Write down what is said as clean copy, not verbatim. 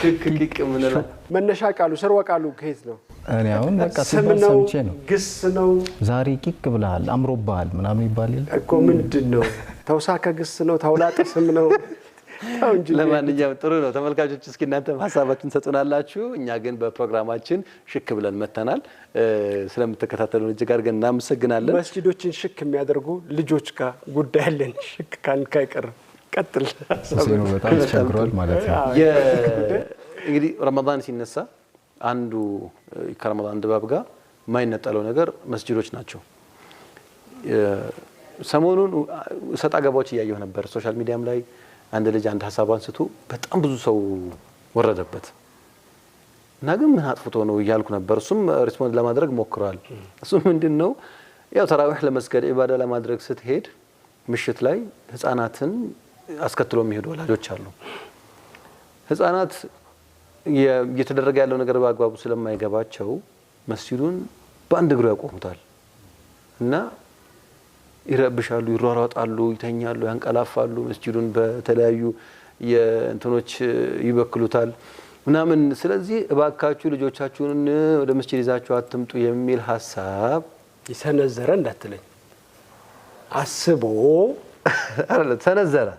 ሽክ ምንላ መነሻ ቃሉ ሰርወ ቃሉ ከየት ነው? እኔ አሁን በቃ ሰምቼ ነው ግስ ነው ዛሬ ቂቅ ብለሃል አምሮብሃል ምናምን ይባል እኮ ምንድነው ተውሳከ ግስ ነው ታውላጠ ስም ነው ለማንኛውም ጥሩ ነው ተመልካቾች እስኪ እናንተ ሐሳባችሁን ሰጡናላችሁ እኛ ግን በፕሮግራማችን ሽክ ብለን መተናል ስለምትከታተሉን እጅግ አድርገን እናመሰግናለን መስጊዶችን ሽክ የሚያደርጉ ልጆች ጋር ጉዳይ አለን ሽክ ካንካይቀር ቀጥል ሰው በጣም ተቸግሯል ማለት ነው እንግዲህ ረመዳን ሲነሳ አንዱ ከረመዳን ድባብ ጋር ማይነጠለው ነገር መስጊዶች ናቸው ሰሞኑን ሰጣ ገባዎች ያየሁ ነበር ሶሻል ሚዲያም ላይ አንድ ልጅ አንድ ሐሳብ አንስቶ በጣም ብዙ ሰው ወረደበት እና ግን ምን አጥፍቶ ነው ይያልኩ ነበር እሱም ሪስፖንድ ለማድረግ ሞክሯል እሱ ምንድነው ያው ተራዊህ ለመስገድ ኢባዳ ለማድረግ ስትሄድ ምሽት ላይ ህፃናትን አስከትሎ የሚሄዱ ወላጆች አሉ ህፃናት እየተደረገ ያለው ነገር በአግባቡ ስለማይገባቸው መስጂዱን በአንድ እግሩ ያቆሙታል እና ይረብሻሉ ይሯሯጣሉ ይተኛሉ ያንቀላፋሉ መስጂዱን በተለያዩ የእንትኖች ይበክሉታል ምናምን ስለዚህ እባካችሁ ልጆቻችሁን ወደ መስጂድ ይዛችሁ አትምጡ የሚል ሐሳብ ይሰነዘረ እንዳትለኝ አስቦ አይደለም ተነዘረ